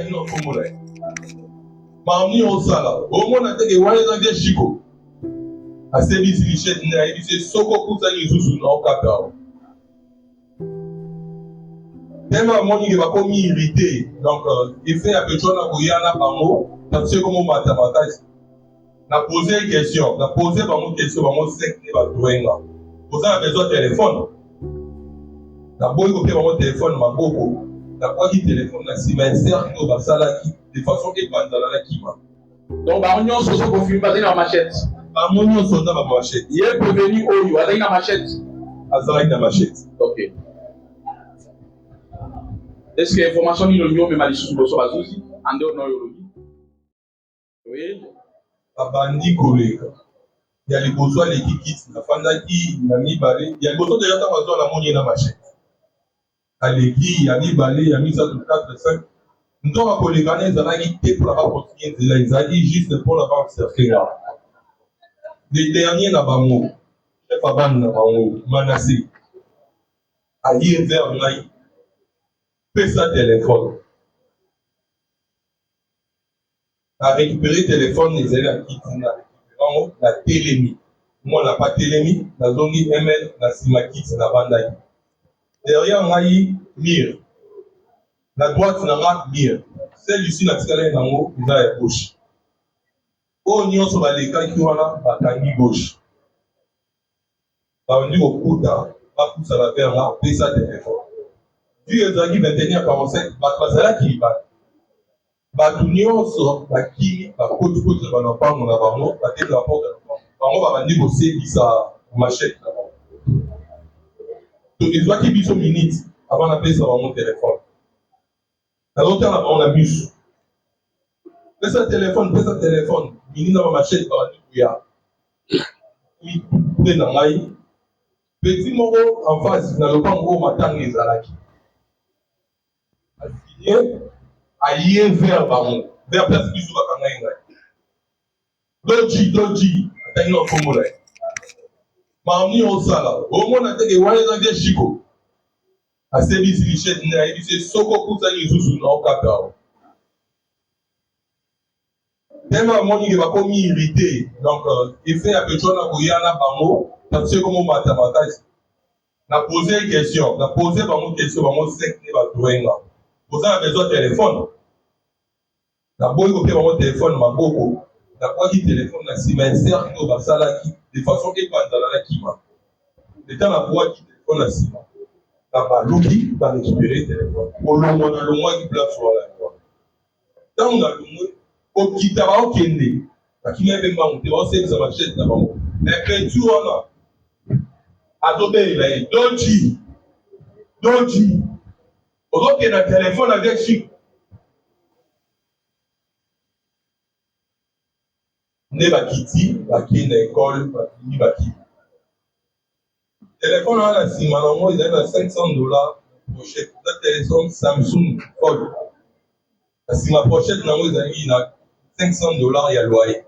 ino komona mamni osala omona teke wana de chiko asebisi richette na yebisi soko kusa lisusu na okata tellement amoni ke bakomi irrité donc effet ya pecho na koya na bango parce komo mathématique na poser question na poser bango question bango sekne batoenga poser na besoin téléphone na boyi kopia bango téléphone maboko na kwaki téléphone na nsima insert oyo basalaki de façon epanzana na kima donc bango nyonso so confirme bazali na machette bango nyonso na bamachette ye prévenu oyo azali na machette azalaki na machette. Ok. Est-ce que information ni l'oignon mais malisusu boso bazuzi ande ono yolobi oui abandi koleka ya liboso aleki kiti afandaki na mibale ya liboso deja ntango azwa na moni ye na machette aleki ya mibale ya misato 4 5 ntongo akoleka na ezalaki te mpona bakontinue nzela ezalaki juste mpona baobserve le dernier na bango chef abandi na bango manase aye vers ngai pesa téléphone a récupéré téléphone ezali akiti na récupérango na telemi mwana pa telemi nazongi ml na nsima kiti na bandaki derrière ngai mire na droite na nga mire celle ici natikala nango eza ya gauche oyo nyonso balekaki wana bakangi gauche bandi kokuta bakusana vers nga pesa téléphone vu ezalaki 21:45 bato bazalaki libanda bato nyonso bakimi bakotikoti na banapango na bango bateli na porte na bango babandi kosebisa machette na bango to ezwaki biso minute avant napesa bango téléphone nazotala bango na miso pesa téléphone mini na bamachette babandi kuya mpe na ngai petit moko en face na lopango oyo matanga ezalaki asigné aye vers bango vers place biso bakangai ngai doji atangi na komona ye mamni osala omona teke wana eza de chiko asebisi richette na yebisi soko kusa lisusu na okata tellement amoni ke bakomi irrité donc effet ya pecho na koya na bango parce komo mathématique na poser question na poser bango question bango sekne batoenga poser na besoin téléphone na boyi kopia bango téléphone maboko na kwaki téléphone na nsima insert oyo basalaki de façon epanzana na kima leta na bwaki téléphone na nsima na baluki barécupéré téléphone kolongwa na longwaki place wana ntango na longwe kokita baokende bakimi mpe mbango te baosebisa machette na bango na peinture wana azobelela ye doji ozokende na téléphone avec chic nde bakiti bakei na ekole bakimi bakimi telefone wana na nsima nango ezali na $500 pochette eza téléphone Samsung Fold na nsima pochette nango ezali na $500 ya loyer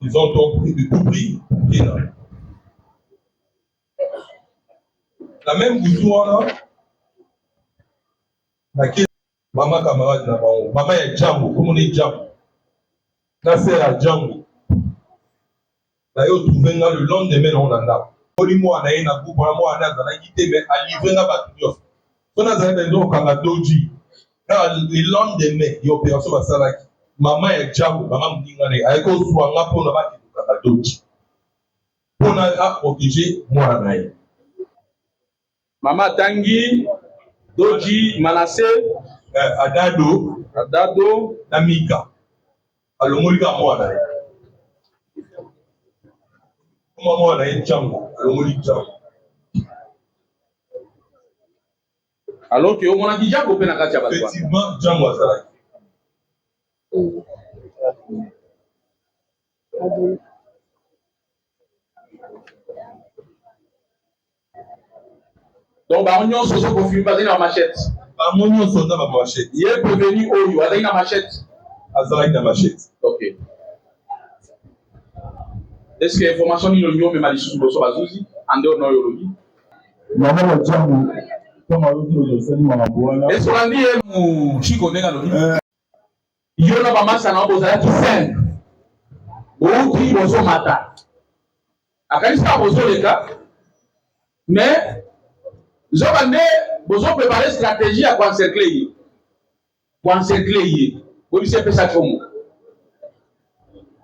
ils ont tout pris kena la même butu wana nakei mama camarade na bango mama ya jambo komona jambo na sere ya jambo naye otrouve nga le lendemain nango na ndako oli mwana ye na groupe wana mwana azalaki te me alivre nga bato nyonso so nazali benzo kokanga doji na le lendemain ya opération basalaki mama ya jambo mama moninga naye ayeki ozwa nga mpona bakende kokanga doji mpona aprotege mwana na ye mama tangi doji manase adado na mika alongoli ka mwana ye kuma mwana ye jambo alongoli jambo alors que omonaki jambo mpe na kati ya bato effectivement jambo azalaki donc bango nyonso so confirme bazali na machette bango nyonso na bamachette ye prévenu oyo azali na machette azalaki na machette. Ok. Est-ce que information ni l'oignon mais malisusu boso bazuzi ande ono yolobi mama ya jambo Et sur l'année, mon chico n'est pas là. Il y a un match à l'embosage qui 5. Beaucoup qui vont matin. À quand il sera besoin les cas. Mais, je vais besoin de préparer une stratégie à quoi encercler. Pour encercler. Vous savez, c'est ça chombo.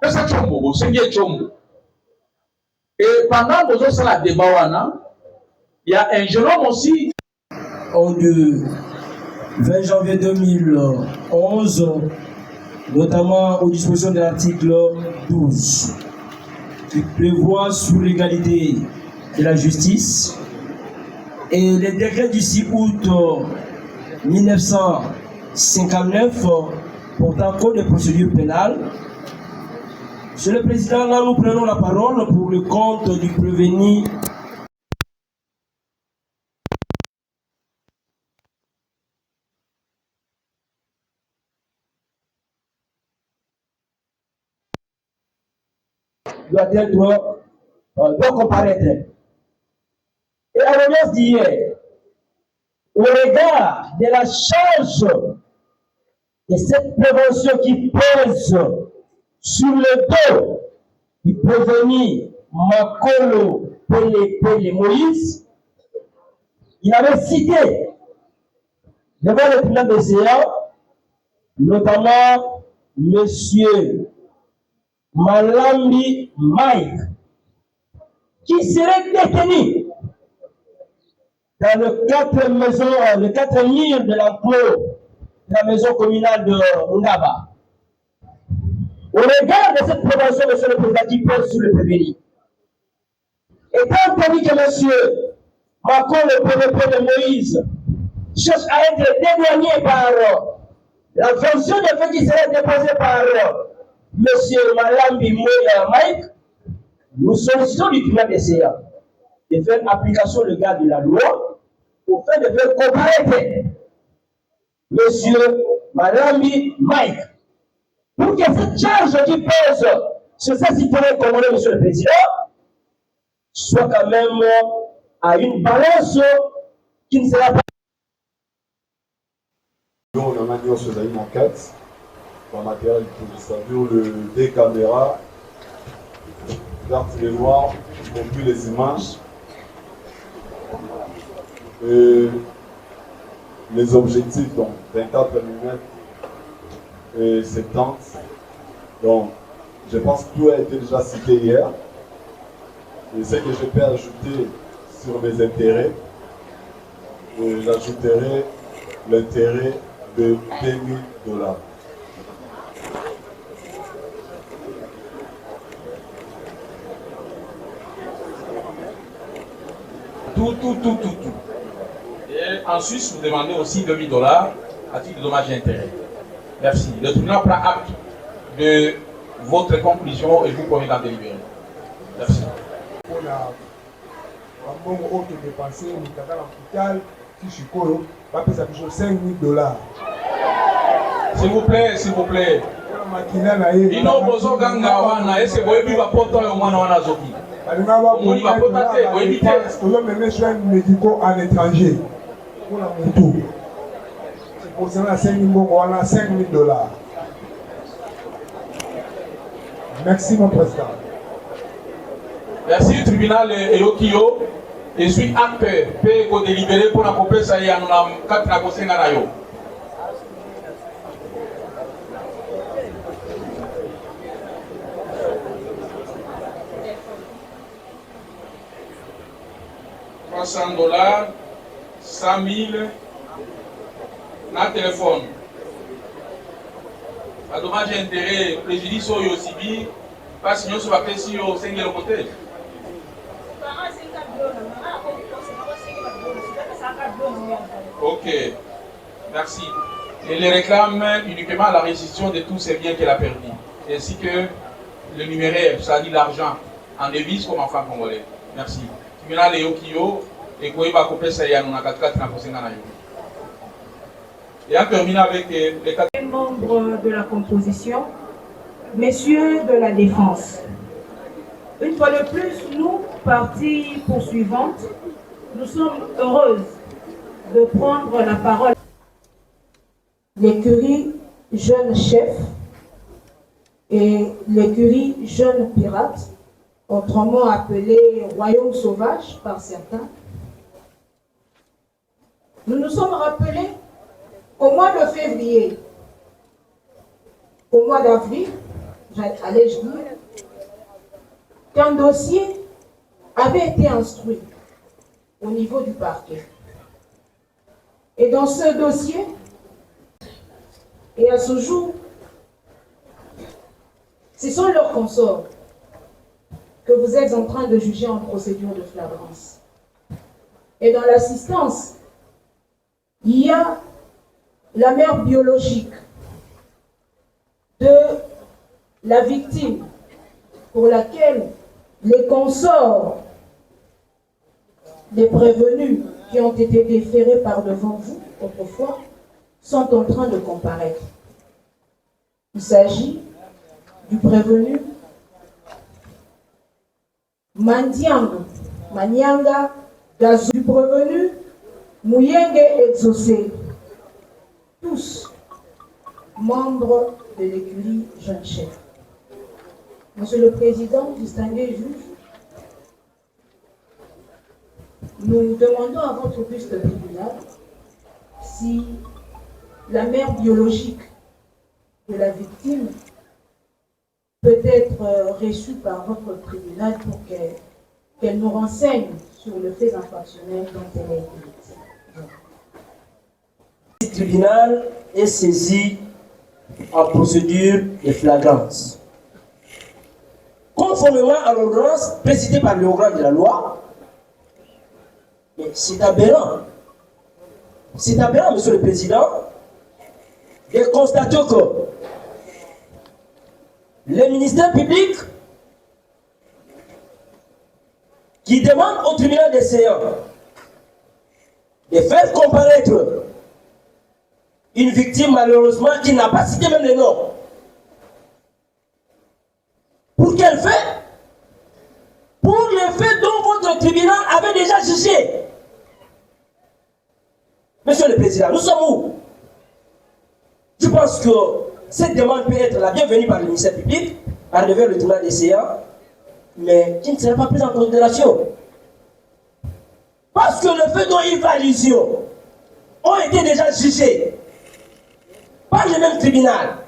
C'est ça chombo, c'est bien chombo. Et pendant que vous avez la débat, il y a un jeune homme aussi. Du 20 janvier 2011, notamment aux dispositions de l'article 12, qui prévoit sur l'égalité de la justice, et les décrets du 6 août 1959 portant code de procédure pénale. Monsieur le Président, là nous prenons la parole pour le compte du prévenu. Doit comparaître. Et à l'audience d'hier, au regard de la charge de cette prévention qui pèse sur le dos du prévenu Makolo Pele Moïse, il avait cité devant le tribunal de séance, notamment Monsieur Malambi Mike, qui serait détenu dans le 4 murs de l'enclos de la maison communale de Ngaba. Au regard de cette prévention, monsieur le Président, qui pèse sur le prévenu, étant entendu que monsieur Macron, le premier de Moïse, cherche à être dédouané par la fonction de fait qui serait déposée par monsieur Malambi Mike, nous sollicitons du tribunal des CA de faire application légale de la loi au fait de faire comparaître monsieur Malambi Mike pour que cette charge qui pèse sur ces citoyens congolais, monsieur le Président, soit quand même à une balance qui ne sera pas. On a mis sur la enquête, dans matériel pour le des caméras, carte les noirs, y compris les images, et les objectifs, donc 24 mm et 70. Donc, je pense que tout a été déjà cité hier. Et ce que je peux ajouter sur mes intérêts, j'ajouterai l'intérêt de $10,000. Tout. Et en Suisse, vous demandez aussi $2,000 à titre de dommages et intérêts. Merci. Le tribunal prend acte de votre conclusion et vous promet d'en délibérer. Merci. S'il vous plaît, s'il vous plaît. Il n'a pas besoin de est-ce que vous avez vu la porte au moins dans la zone? On y va pas passer, vous évitez. Médicaux à l'étranger. C'est pour ça qu'on a $5,000. Merci, mon président. Merci, tribunal Elokio. Je suis acteur, pour délibérer pour la couper ça y a 4 nagociations. $300, 100,000, na téléphone. Pas dommage et intérêt, préjudice au Yosibi, pas si nous sommes appelés si au Seigneur au côté. Ok, merci. Et les réclame uniquement la restitution de tous ces biens qu'elle a perdus, ainsi que le numéraire, c'est-à-dire l'argent, en devise comme enfant congolais. Merci. Tribunal Eokio, et Koiba Kopé Sayan, on a 4 na Kosenga. Et en terminant avec les 4 membres de la composition, messieurs de la défense. Une fois de plus, nous, partie poursuivante, nous sommes heureuses de prendre la parole. L'écurie Jeune Chef et l'écurie Jeune Pirate, autrement appelée Royaume Sauvage par certains. Nous nous sommes rappelés qu'au mois de février, au mois d'avril, allais-je dire, qu'un dossier avait été instruit au niveau du parquet. Et dans ce dossier, et à ce jour, ce sont leurs consorts que vous êtes en train de juger en procédure de flagrance. Et dans l'assistance, il y a la mère biologique de la victime pour laquelle les consorts des prévenus qui ont été déférés par devant vous autrefois sont en train de comparaître. Il s'agit du prévenu Manyanga Gazou, du prévenu Mouyenge Exaucé, tous membres de l'écurie Jeune Chef. Monsieur le Président, distingué juge, nous demandons à votre auguste tribunal si la mère biologique de la victime peut être reçue par votre tribunal pour qu'elle nous renseigne sur le fait infractionnel dont elle a été victime. Le tribunal est saisi en procédure de flagrance. Conformément à l'ordonnance précitée par le grand de la loi, mais c'est aberrant. C'est aberrant, Monsieur le Président, de constater que le ministère public qui demande au tribunal des séances de faire comparaître une victime malheureusement qui n'a pas cité même le nom. Pour quel fait? Pour le fait dont votre tribunal avait déjà jugé. Monsieur le Président, nous sommes où? Je pense que cette demande peut être la bienvenue par le ministère public, à devers le tribunal des séances, mais qui ne sera pas prise en considération. Parce que le fait dont il fait allusion ont été déjà jugés par le même tribunal.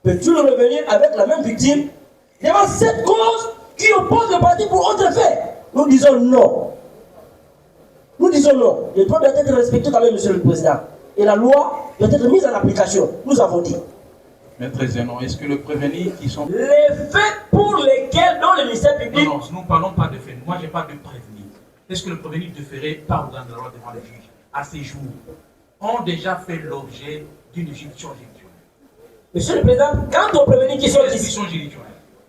Peux-tu revenir avec la même victime devant cette cause qui oppose le parti pour autre fait? Nous disons non. Nous disons non. Le droit doit être respecté quand même, Monsieur le Président. Et la loi doit être mise en application. Nous avons dit. Maître Zenon, est-ce que le prévenu qui sont... Les faits pour lesquels, dans le ministère public... Non, nous ne parlons pas de faits. Moi, je parle de prévenu. Est-ce que le prévenu déféré par dans la loi devant le juge, à ces jours, ont déjà fait l'objet d'une juridiction juridictionnelle? Monsieur le Président, quand on prévenit qui sont ici...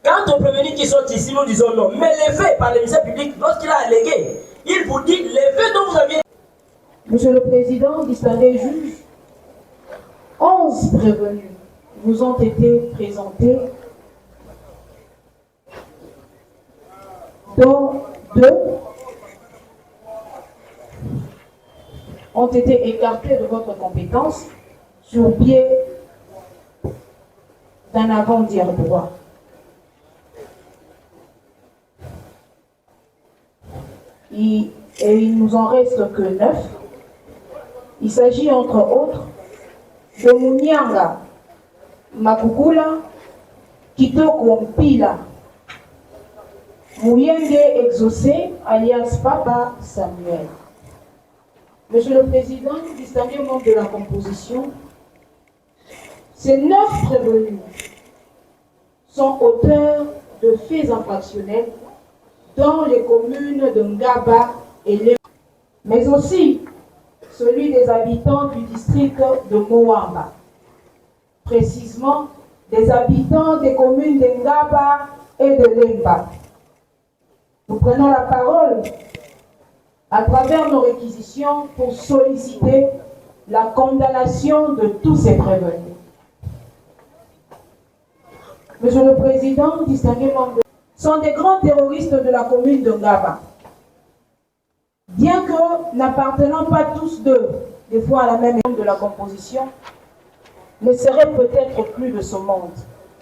Quand on prévenit qui sont ici, nous disons non. Mais les faits par le ministère public, lorsqu'il a allégué, il vous dit les faits dont vous aviez... Monsieur le Président, distingué juge, 11 prévenus vous ont été présentés, dont 2 ont été écartés de votre compétence sur pied d'un avant-dire droit. Et il nous en reste que 9. Il s'agit entre autres de Munyanga Makukula, Kitoko Mpila, Mouyenge Exaucé, alias Papa Samuel. Monsieur le Président, distingué membre de la composition, ces 9 prévenus sont auteurs de faits infractionnels dans les communes de Ngaba et Léo, mais aussi celui des habitants du district de Moamba, précisément des habitants des communes de Ngaba et de Lemba. Nous prenons la parole à travers nos réquisitions pour solliciter la condamnation de tous ces prévenus. Monsieur le Président, distingué membre, sont des grands terroristes de la commune de Ngaba. bien que n'appartenant pas tous deux, des fois à la même époque de la composition, ne serait peut-être plus de ce monde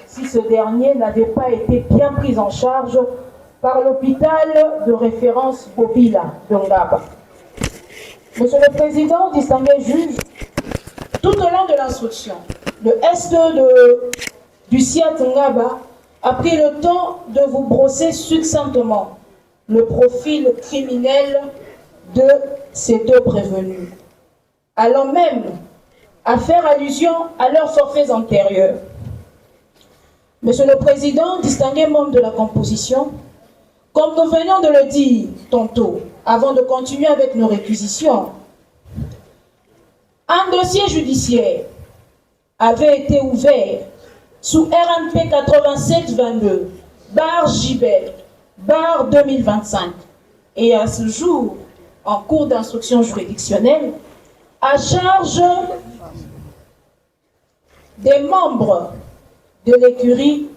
si ce dernier n'avait pas été bien pris en charge par l'hôpital de référence Bobila de Ngaba. Monsieur le Président, distingué juge, tout au long de l'instruction, le S2 du SIAT Ngaba a pris le temps de vous brosser succinctement le profil criminel de ces deux prévenus, allant même à faire allusion à leurs forfaits antérieurs. Monsieur le Président, distingué membre de la composition, comme nous venons de le dire tantôt, avant de continuer avec nos réquisitions, un dossier judiciaire avait été ouvert sous RNP 8722, barre JBEL, barre 2025, et à ce jour, en cours d'instruction juridictionnelle, à charge des membres de l'écurie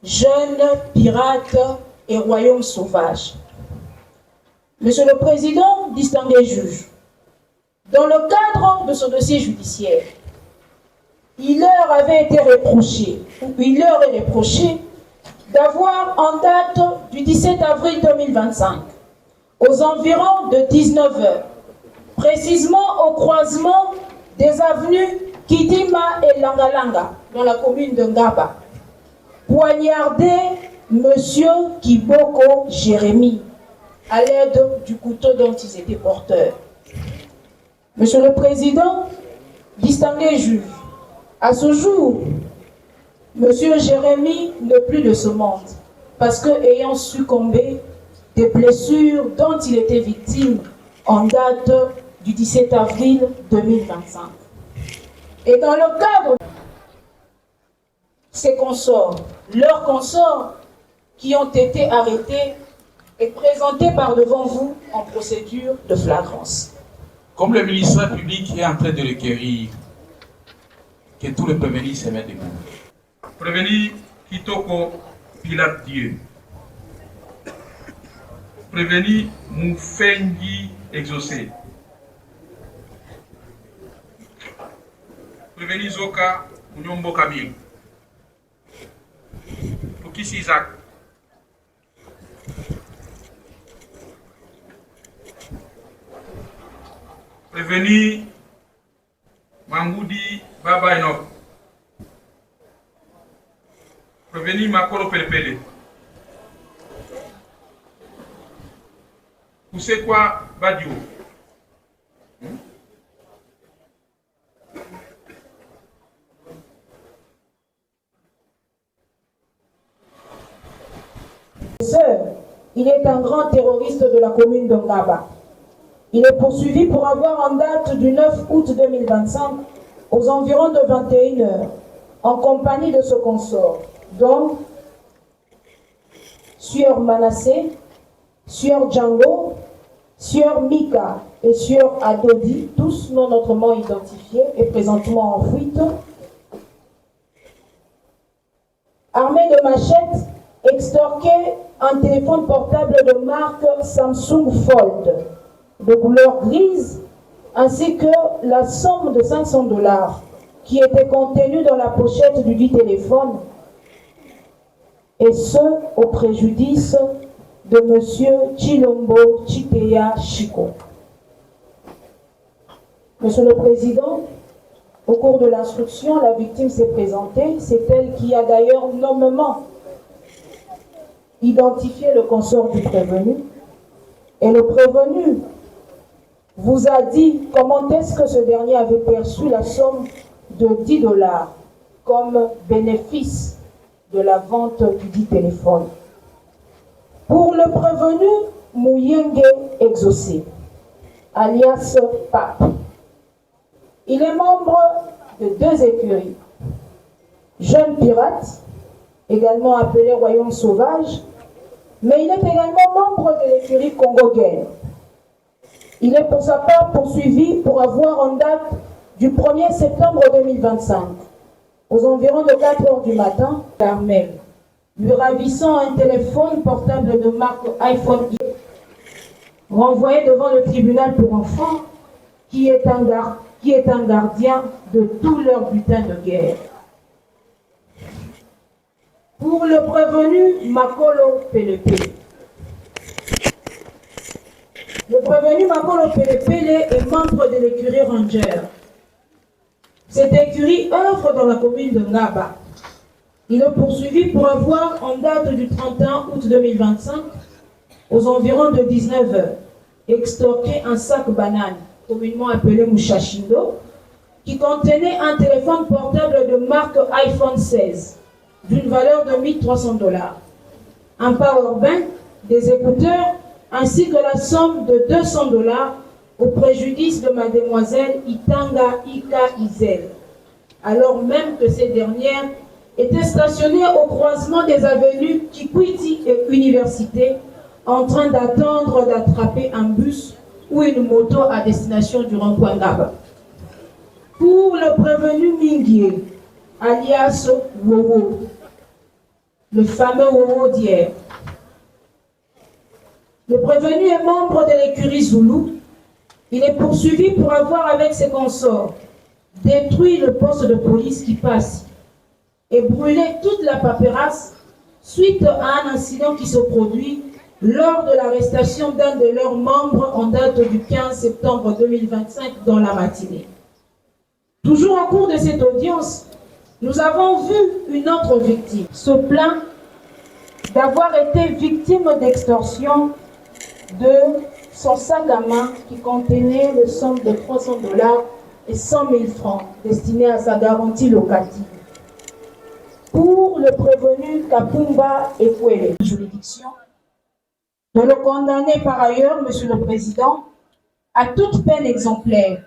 Jeunes Pirates et Royaume Sauvage. Monsieur le Président, distingué juge, dans le cadre de ce dossier judiciaire, il leur avait été reproché, ou il leur est reproché, d'avoir en date du 17 avril 2025, aux environs de 19h, précisément au croisement des avenues Kidima et Langalanga, dans la commune de Ngaba, poignarder M. Kiboko Jérémy à l'aide du couteau dont ils étaient porteurs. Monsieur le Président, distingué juge, à ce jour, M. Jérémy n'est plus de ce monde parce que, ayant succombé des blessures dont il était victime en date du 17 avril 2025. Et dans le cadre de ses consorts, leurs consorts qui ont été arrêtés et présentés par devant vous en procédure de flagrance. Comme le ministère public est en train de requérir que tous les prévenus se mettent debout. Prévenu Kitoko Pilat Dieu. Prévenu Moufengi Exaucé. Prévenu Zoka Unyombo Kabil. Fokis Isaac. Prévenu Mangoudi Baba Enoch. Prévenu Makoro Pelepele. Kusekwa Badio. Il est un grand terroriste de la commune de Ngaba. Il est poursuivi pour avoir en date du 9 août 2025, aux environs de 21h, en compagnie de ce consort, dont Sieur Manassé, Sieur Django, Sieur Mika et Sieur Adodi, tous non autrement identifiés et présentement en fuite, armés de machettes, extorqués un téléphone portable de marque Samsung Fold de couleur grise, ainsi que la somme de 500 $ qui était contenue dans la pochette du dit téléphone, et ce au préjudice de M. Chilombo Chiteya Chiko. Monsieur le Président, au cours de l'instruction, la victime s'est présentée. C'est elle qui a d'ailleurs nommément identifié le consort du prévenu. Et le prévenu vous a dit comment est-ce que ce dernier avait perçu la somme de 10 $ comme bénéfice de la vente du dit téléphone. Pour le prévenu Mouyenge Exaucé, alias Pape, il est membre de 2 écuries. Jeunes Pirates, également appelé Royaume Sauvage, mais il est également membre de l'écurie Congo Guerre. Il est pour sa part poursuivi pour avoir en date du 1er septembre 2025, aux environs de 4 h du matin, Carmel, lui ravissant un téléphone portable de marque iPhone renvoyé devant le tribunal pour enfants, qui est un gardien de tout leur butin de guerre. Pour le prévenu Makolo Pelepele. Le prévenu Makolo Pelepele est membre de l'écurie Ranger. Cette écurie œuvre dans la commune de Ngaba. Il est poursuivi pour avoir, en date du 31 août 2025, aux environs de 19h, extorqué un sac banane, communément appelé Mouchashindo, qui contenait un téléphone portable de marque iPhone 16, d'une valeur de 1 300 $, un powerbank, des écouteurs, ainsi que la somme de 200 $ au préjudice de mademoiselle Itanga Ika Izel, alors même que ces dernières étaient stationnées au croisement des avenues Kikwiti et Université, en train d'attendre d'attraper un bus ou une moto à destination du rond-point Ngaba. Pour le prévenu Mingie, alias Wowo, le fameux Wowo d'hier, le prévenu est membre de l'écurie Zoulou. Il est poursuivi pour avoir, avec ses consorts, détruit le poste de police qui passe et brûlé toute la paperasse suite à un incident qui se produit lors de l'arrestation d'un de leurs membres en date du 15 septembre 2025 dans la matinée. Toujours au cours de cette audience, nous avons vu une autre victime se plaindre d'avoir été victime d'extorsion de son sac à main qui contenait le somme de 300 $ et 100 000 francs destinés à sa garantie locative. Pour le prévenu Kapumba Ekwele, juridiction, de le condamner par ailleurs, Monsieur le Président, à toute peine exemplaire,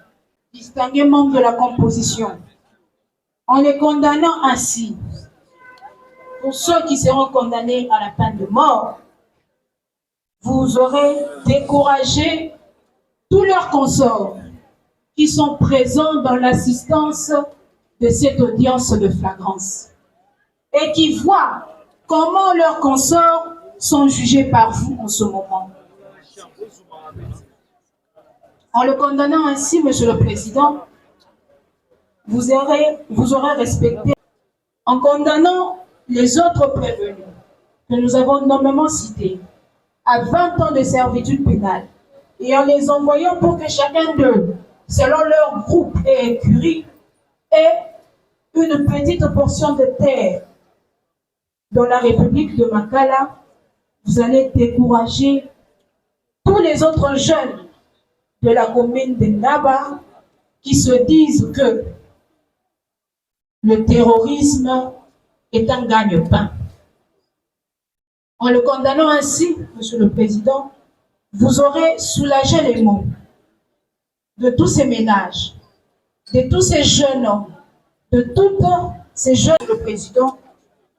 distingué membre de la composition, en les condamnant ainsi, pour ceux qui seront condamnés à la peine de mort, vous aurez découragé tous leurs consorts qui sont présents dans l'assistance de cette audience de flagrance et qui voient comment leurs consorts sont jugés par vous en ce moment. En le condamnant ainsi, Monsieur le Président, vous aurez respecté, en condamnant les autres prévenus que nous avons nommément cités, à 20 ans de servitude pénale, et en les envoyant pour que chacun d'eux, selon leur groupe et écurie, ait une petite portion de terre dans la République de Makala, vous allez décourager tous les autres jeunes de la commune de Ngaba qui se disent que le terrorisme est un gagne-pain. En le condamnant ainsi, Monsieur le Président, vous aurez soulagé les maux de tous ces ménages, de tous ces jeunes hommes, de toutes ces jeunes. Le Président,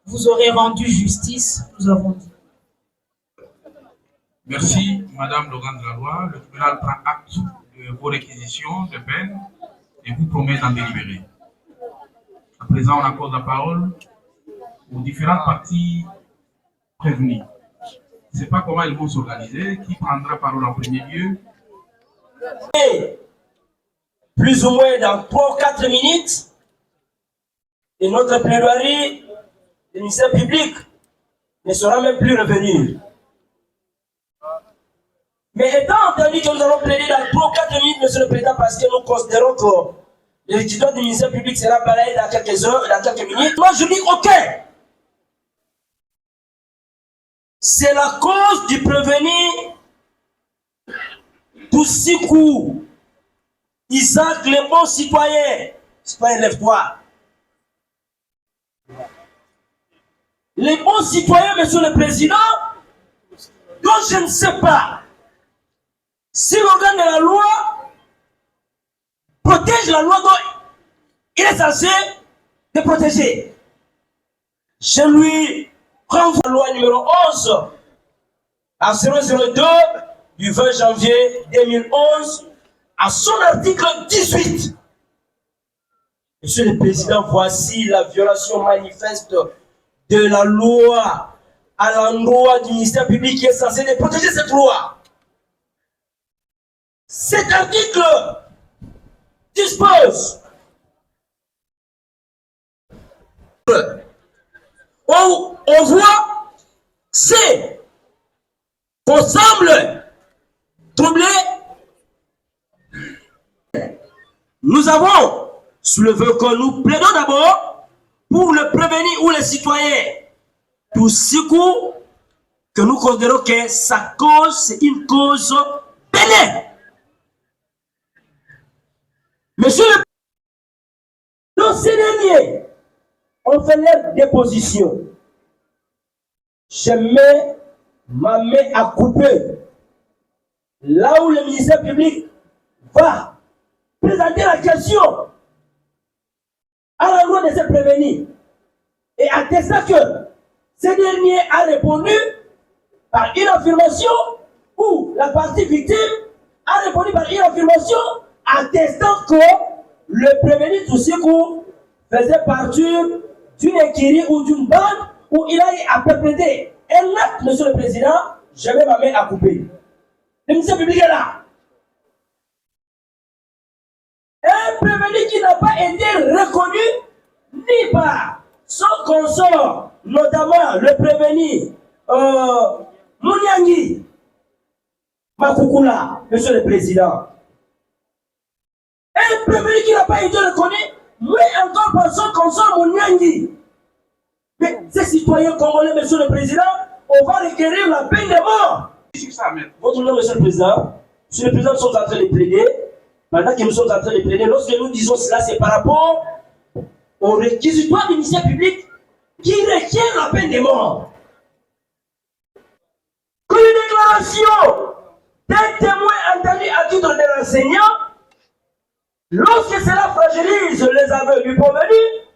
vous aurez rendu justice, nous avons dit. Merci, Madame Logan de la Loi. Le tribunal prend acte de vos réquisitions de peine et vous promet d'en délibérer. À présent, on accorde la parole aux différentes parties prévenues. Je ne sais pas comment ils vont s'organiser. Qui prendra parole en premier lieu? Plus ou moins dans 3 ou 4 minutes, et notre plaidoirie du ministère public ne sera même plus revenue. Mais étant entendu que nous allons plaider dans 3 ou 4 minutes, Monsieur le Président, parce que nous considérons que le réquisitoire du ministère public sera balayé dans quelques heures, dans quelques minutes, moi je dis OK. C'est la cause du prévenu Toussikou Isaac, le bon citoyen. Citoyen, lève-toi. Les bons citoyens, Monsieur le Président, dont je ne sais pas si l'organe de la loi protège la loi dont il est censé de protéger. Je lui renvoie la loi numéro 11 à 002 du 20 janvier 2011 à son article 18. Monsieur le Président, voici la violation manifeste de la loi à l'endroit du ministère public qui est censé protéger cette loi. Cet article dispose on voit c'est qu'on semble troubler. Nous avons soulevé que nous plaidons d'abord pour le prévenir ou les citoyens tout secours que nous considérons que sa cause c'est une cause pénale. Monsieur le Président, ces derniers ont fait leur déposition. Je mets ma main à couper là où le ministère public va présenter la question à la loi de se prévenir et attestant que ce dernier a répondu par une affirmation ou la partie victime a répondu par une affirmation attestant que le prévenu tout secours faisait partie d'une écurie ou d'une bande où il a eu à perpétrer un acte, Monsieur le Président, je mets ma main à couper. Le ministère public est là. Un prévenu qui n'a pas été reconnu ni par son consort, notamment le prévenu Mouniangi Makukula, Monsieur le Président. Un prévenu qui n'a pas été reconnu, mais encore par son consort Mouniangi. Mais ces citoyens congolais, Monsieur le Président, on va requérir la peine de mort. Votre nom, Monsieur le Président, Monsieur le Président, nous sommes en train de plaider. Pendant que nous sommes en train de plaider, lorsque nous disons cela, c'est par rapport au réquisitoire du ministère public qui requiert la peine de mort. Que une déclaration d'un témoin entendu à titre de l'enseignant, lorsque cela fragilise les aveux du prévenu,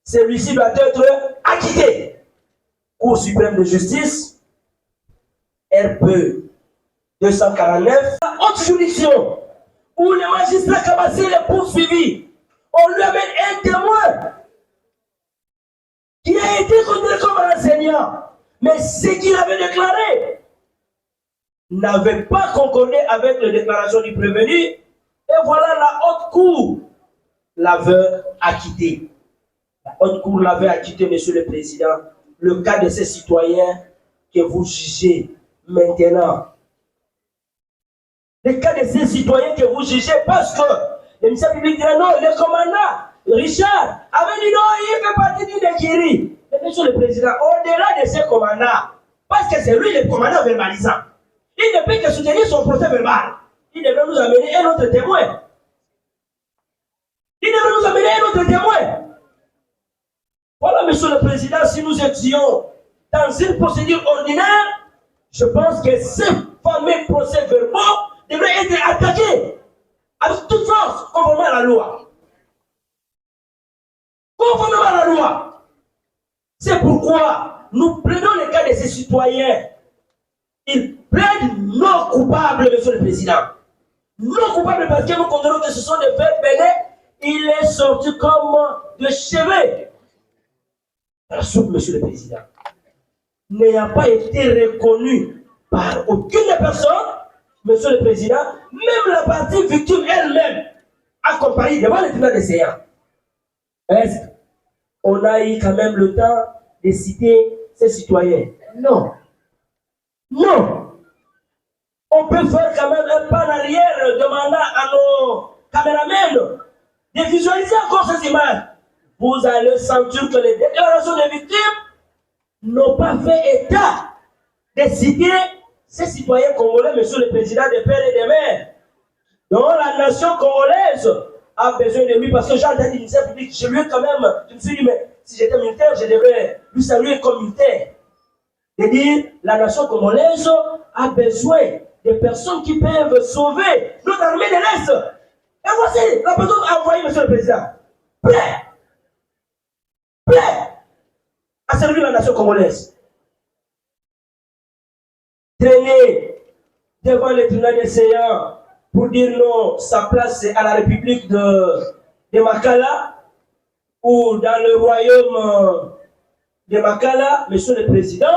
celui-ci doit être acquitté. Cour suprême de justice, RP 249, haute juridiction, où le magistrat Kabassi est poursuivi, on lui amène un témoin qui a été considéré comme un enseignant, mais ce qu'il avait déclaré n'avait pas concordé avec les déclarations du prévenu, et voilà la haute cour l'avait acquitté. La haute cour l'avait acquitté, Monsieur le Président, le cas de ces citoyens que vous jugez maintenant. Le cas de ces citoyens que vous jugez parce que le ministère public dit non, le commandant Richard avait dit non, il fait partie d'une écurie. Mais Monsieur le Président, au-delà de ce commandant, parce que c'est lui le commandant verbalisant, il ne peut que soutenir son procès verbal. Il devrait nous amener un autre témoin. Il devrait nous amener un autre témoin. Voilà, Monsieur le Président, si nous étions dans une procédure ordinaire, je pense que ces fameux procès verbaux devraient être attaqués avec toute force, conformément à la loi. Conformément à la loi. C'est pourquoi nous plaidons le cas de ces citoyens. Ils plaident non coupables, Monsieur le Président. Non coupables parce que nous considérons que ce sont des faits pénés. Il est sorti comme de cheveux dans la soupe, Monsieur le Président. N'ayant pas été reconnu par aucune personne, Monsieur le Président, même la partie victime elle-même a comparé devant le tribunal des séances. Est-ce qu'on a eu quand même le temps de citer ces citoyens? Non. Non. On peut faire quand même un pas en arrière, demandant à nos caméramens de visualiser encore ces images. Vous allez sentir que les déclarations des victimes n'ont pas fait état de citer ces citoyens congolais, Monsieur le Président, des pères et des mères, dont la nation congolaise a besoin de lui, parce que j'ai entendu le ministère public, je lui ai quand même, je me suis dit, mais si j'étais militaire, je devrais lui saluer comme militaire. De dire, la nation congolaise a besoin de personnes qui peuvent sauver notre armée de l'Est. Et voici la personne envoyée, Monsieur le Président, prêt à servir la nation congolaise. Traîner devant le tribunal des séances pour dire non, sa place c'est à la République de Makala ou dans le royaume de Makala, Monsieur le Président,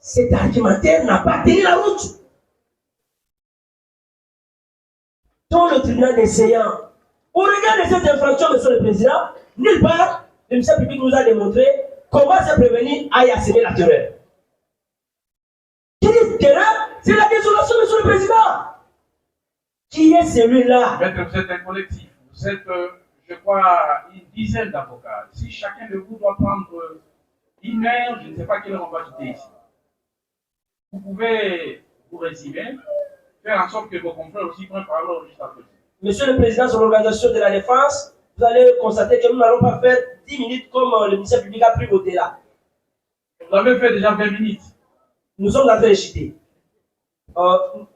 cet argumentaire n'a pas tenu la route. dans le tribunal des séants. Au regard de cette infraction, Monsieur le Président, nulle part, le ministère public nous a démontré comment se prévenir à y asséner la terreur. Qui dit terreur? C'est la désolation, Monsieur le Président. Qui est celui-là? Maître, vous êtes un collectif. Vous êtes, je crois, une dizaine d'avocats. Si chacun de vous doit prendre une heure, je ne sais pas quelle heure on va quitter ici. Vous pouvez vous résumer, faire en sorte que vos confrères aussi prennent parole juste après. Monsieur le Président, sur l'organisation de la défense, vous allez constater que nous n'allons pas faire 10 minutes comme le ministère public a pris voter là. Vous avez fait déjà 20 minutes. Nous sommes en train de citer.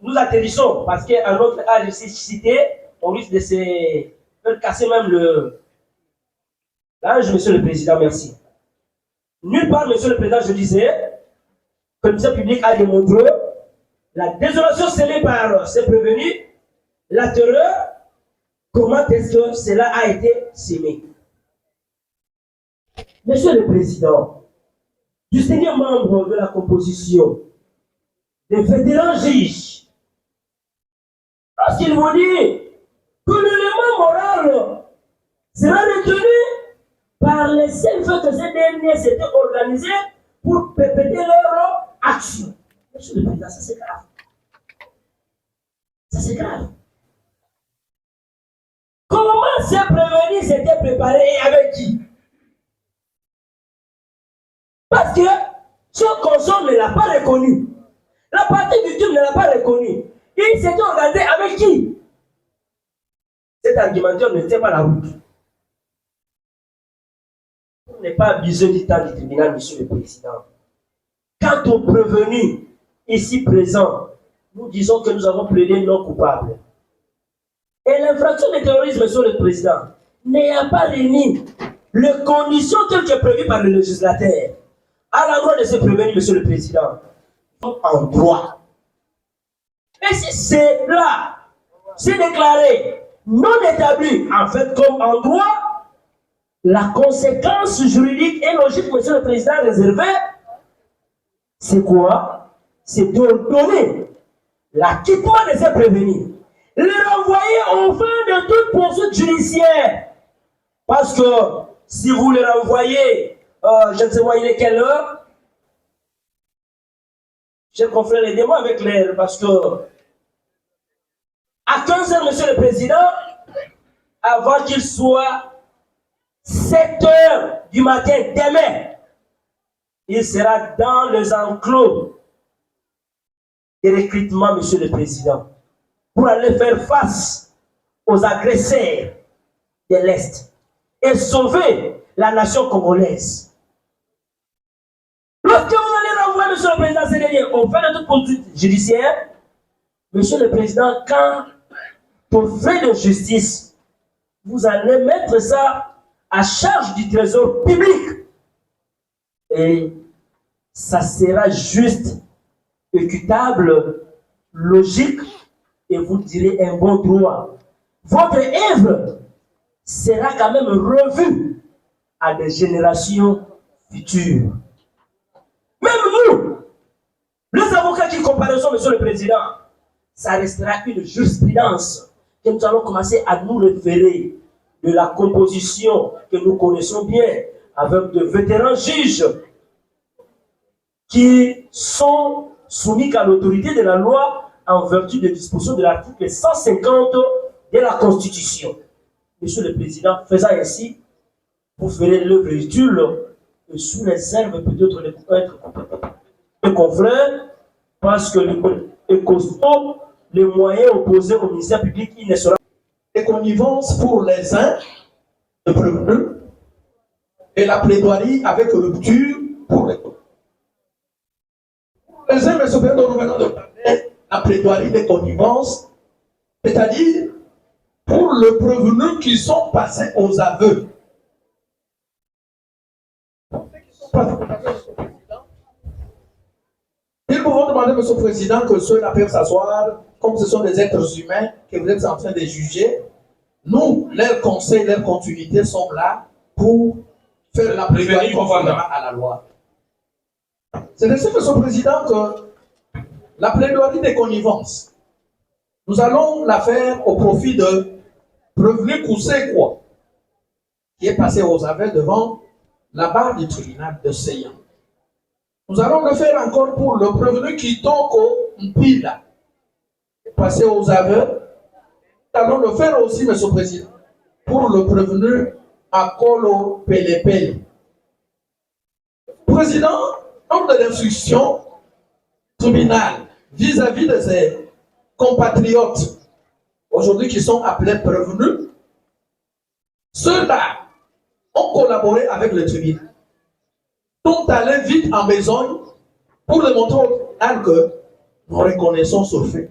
Nous atterrissons parce qu'à notre âge ici cité, on risque de se casser même le. L'âge, Monsieur le Président, merci. Nulle part, Monsieur le Président, je disais que le ministère public a démontré la désolation scellée par ses prévenus, la terreur, comment est-ce que cela a été sémé. Monsieur le Président, distingué membre de la composition, des vétérans juges, parce qu'il vous dit que l'élément moral sera retenu par les seuls faits que ces derniers s'étaient organisés pour perpétrer leur action. Monsieur le Président, ça c'est grave. Ça c'est grave. Comment ces prévenus s'étaient préparés et avec qui? Parce que ce consort ne l'a pas reconnu. La partie victime ne l'a pas reconnu. Il s'était organisé avec qui? Cet argumentaire ne tient pas la route. On n'est pas besoin du temps du tribunal, Monsieur le Président. Quant aux prévenus ici présents, nous disons que nous avons plaidé non coupable. Et l'infraction de terrorisme, Monsieur le Président, n'a pas réuni les conditions telles que prévues par le législateur. À l'endroit de ce prévenu, Monsieur le Président, en droit. Et si c'est là, c'est déclaré non établi, en fait, comme en droit, la conséquence juridique et logique, Monsieur le Président, réservée, c'est quoi? C'est d'ordonner l'acquittement de ces prévenus, les renvoyer au fin de toute poursuite judiciaire. Parce que si vous les renvoyez, je ne sais pas il est quelle heure, j'ai confrère les démons avec l'air, parce que à 15h, Monsieur le Président, avant qu'il soit 7h du matin demain, il sera dans les enclos de recrutement, Monsieur le Président, pour aller faire face aux agresseurs de l'Est et sauver la nation congolaise. Lorsque vous allez renvoyer, Monsieur le Président, c'est-à-dire au fin de toute poursuite judiciaire, Monsieur le Président, quand pour faire de justice, vous allez mettre ça à charge du trésor public. Et ça sera juste, équitable, logique, et vous direz un bon droit. Votre œuvre sera quand même revue à des générations futures. Même nous, les avocats qui comparaissons, Monsieur le Président, ça restera une jurisprudence que nous allons commencer à nous référer de la composition que nous connaissons bien avec de vétérans juges qui sont soumis à l'autorité de la loi en vertu des dispositions de l'article 150 de la Constitution. Monsieur le Président, faisant ainsi, vous ferez l'œuvre utile et sous les herbes peut-être les confrères, parce que les costaud, les moyens opposés au ministère public, il ne sera des connivences pour les uns, le prévenu, et la plaidoirie avec rupture pour les autres. Pour les uns, M. Président, nous venons de parler la plaidoirie des connivences, c'est-à-dire pour le prévenu qui sont passés aux aveux. Ils pouvons demander, M. le Président, que ceux-là peuvent s'asseoir, comme ce sont des êtres humains que vous êtes en train de juger. Nous, leurs conseils, leurs continuités sont là pour faire la plaidoirie conformément à la loi. C'est ainsi, M. le Président, que la plaidoirie des connivences Nous allons la faire au profit de Prévenu Koussekwa, qui est passé aux aveux devant la barre du tribunal de Seyan. Nous allons le faire encore pour le prévenu Kitoko Mpila, passé aux aveux. Nous allons le faire aussi, Monsieur le Président, pour le prévenu Akolo Pelepele. Président, ordre de l'instruction tribunal vis-à-vis de ses compatriotes, aujourd'hui qui sont appelés prévenus, ceux-là ont collaboré avec le tribunal, sont allés vite en besogne pour démontrer au tribunal que nous reconnaissons ce fait.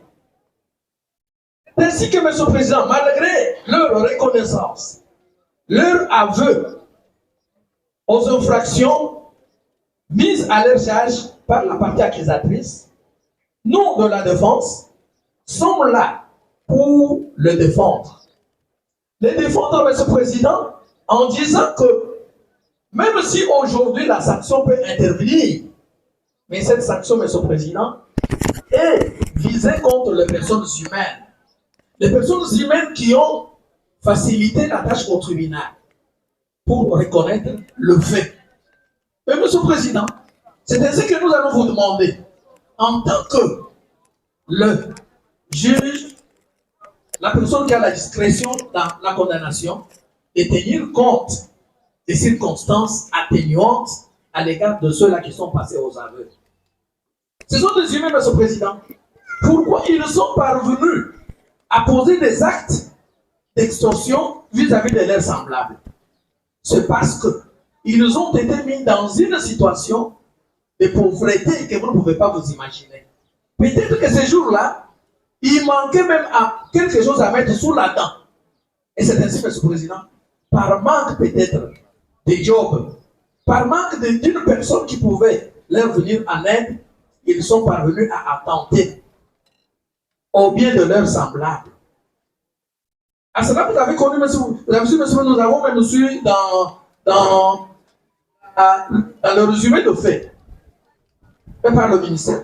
Ainsi que, M. le Président, malgré leur reconnaissance, leur aveu aux infractions mises à leur charge par la partie accusatrice, nous de la défense sommes là pour le défendre. Le défendre, M. le Président, en disant que même si aujourd'hui la sanction peut intervenir, mais cette sanction, M. le Président, est visée contre les personnes humaines. Les personnes humaines qui ont facilité la tâche au tribunal pour reconnaître le fait. Mais M. le Président, c'est ainsi que nous allons vous demander, en tant que le juge, la personne qui a la discrétion dans la condamnation, de tenir compte des circonstances atténuantes à l'égard de ceux-là qui sont passés aux aveux. Ce sont des humains, M. le Président. Pourquoi ils sont parvenus à poser des actes d'extorsion vis-à-vis de leurs semblables? C'est parce qu'ils ont été mis dans une situation de pauvreté que vous ne pouvez pas vous imaginer. Peut-être que ces jours-là, il manquait même quelque chose à mettre sous la dent. Et c'est ainsi, M. le Président, par manque peut-être de job, par manque d'une personne qui pouvait leur venir en aide, ils sont parvenus à attenter au bien de leurs semblables. À cela, vous avez connu, monsieur, nous avons même su dans le résumé de fait fait par le ministère.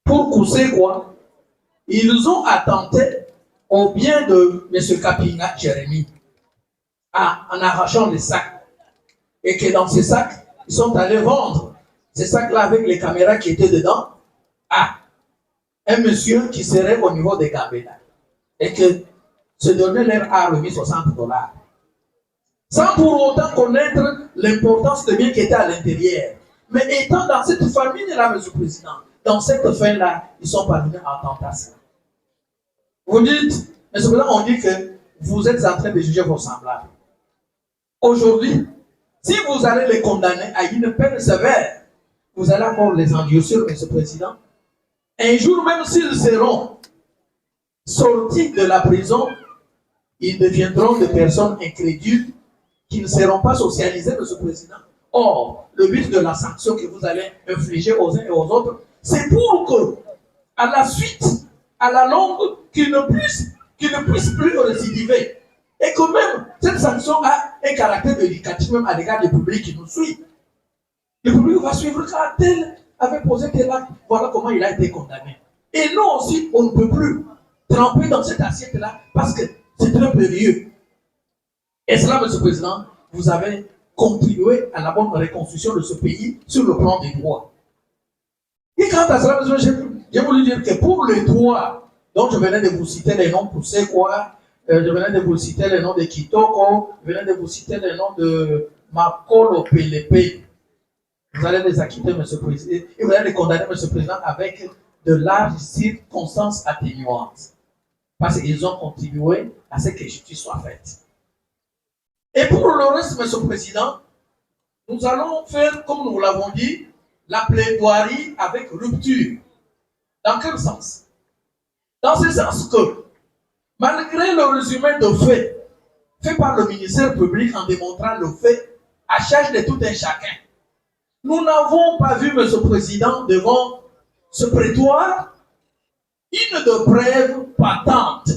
Pour Koussekwa, ils ont attenté au bien de M. Kapinga Jérémy en arrachant les sacs. Et que dans ces sacs, ils sont allés vendre ces sacs-là avec les caméras qui étaient dedans à un monsieur qui serait au niveau des Gambela. Et que ce dernier leur a remis $60. Sans pour autant connaître l'importance des biens qui étaient à l'intérieur. Mais étant dans cette famille-là, M. le Président, dans cette fin-là, ils sont parvenus à entendre ça. Vous dites, M. le Président, on dit que vous êtes en train de juger vos semblables. Aujourd'hui, si vous allez les condamner à une peine sévère, vous allez encore les endurcir, M. le Président. Un jour, même s'ils seront sortis de la prison, ils deviendront des personnes incrédules qui ne seront pas socialisées, M. le Président. Or, le but de la sanction que vous allez infliger aux uns et aux autres, c'est pour que, à la suite, à la longue, qu'ils ne puissent plus récidiver. Et que même cette sanction a un caractère éducatif, même à l'égard du public qui nous suit. Le public va suivre quand tel avait posé tel acte, voilà comment il a été condamné. Et nous aussi, on ne peut plus tremper dans cette assiette-là parce que c'est très périlleux. Et cela, M. le Président, vous avez contribué à la bonne reconstruction de ce pays sur le plan des droits. Et quant à cela, j'ai voulu dire que pour les droits, dont je venais de vous citer les noms pour c'est quoi, je venais de vous citer les noms de Kitoko, je venais de vous citer les noms de Makolo Pelepe. Vous allez les acquitter, M. le Président, et vous allez les condamner, M. le Président, avec de larges circonstances atténuantes. Parce qu'ils ont contribué à ce que justice soit faite. Et pour le reste, M. le Président, nous allons faire, comme nous l'avons dit, la plaidoirie avec rupture. Dans quel sens? Dans ce sens que, malgré le résumé de faits fait par le ministère public en démontrant le fait à charge de tout un chacun, nous n'avons pas vu, M. le Président, devant ce prétoire, une de preuve patente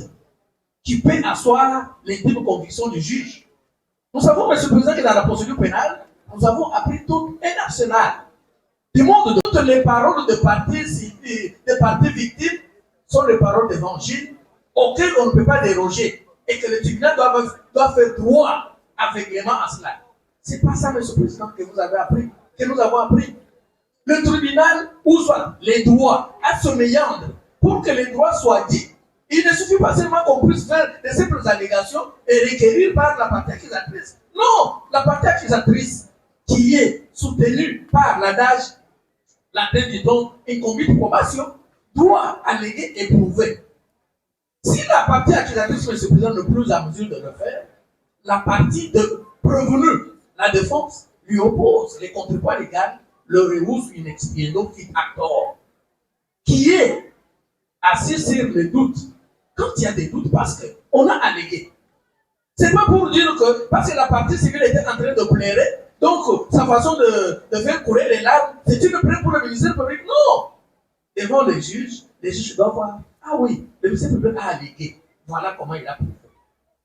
qui peut asseoir l'intime conviction du juge. Nous savons, M. le Président, que dans la procédure pénale, nous avons appris tout un arsenal. Du monde de toutes les paroles des parties victimes sont les paroles d'évangile auxquelles on ne peut pas déroger et que le tribunal doit faire droit aveuglément à cela. C'est pas ça, Monsieur le Président, que vous avez appris, que nous avons appris. Le tribunal, où soit les droits, à se méandre pour que les droits soient dits. Il ne suffit pas seulement qu'on puisse faire de simples allégations et requérir par la partie accusatrice. Non, la partie accusatrice qui est soutenue par l'adage, la tête du don, incombite probation, doit alléguer et prouver. Si la partie accusatrice, M. le Président, n'est plus en mesure de le faire, la partie de prévenu, la défense, lui oppose les contrepoids légaux, le rehausse une expiendo fit actor, qui est assis sur les doutes. Quand il y a des doutes, parce qu'on a allégué. C'est pas pour dire que, parce que la partie civile était en train de pleurer, donc sa façon de faire courir les larmes, c'est une preuve pour le ministère public. Non! Devant les juges doivent voir. Ah oui, le ministère public a allégué. Voilà comment il a prouvé.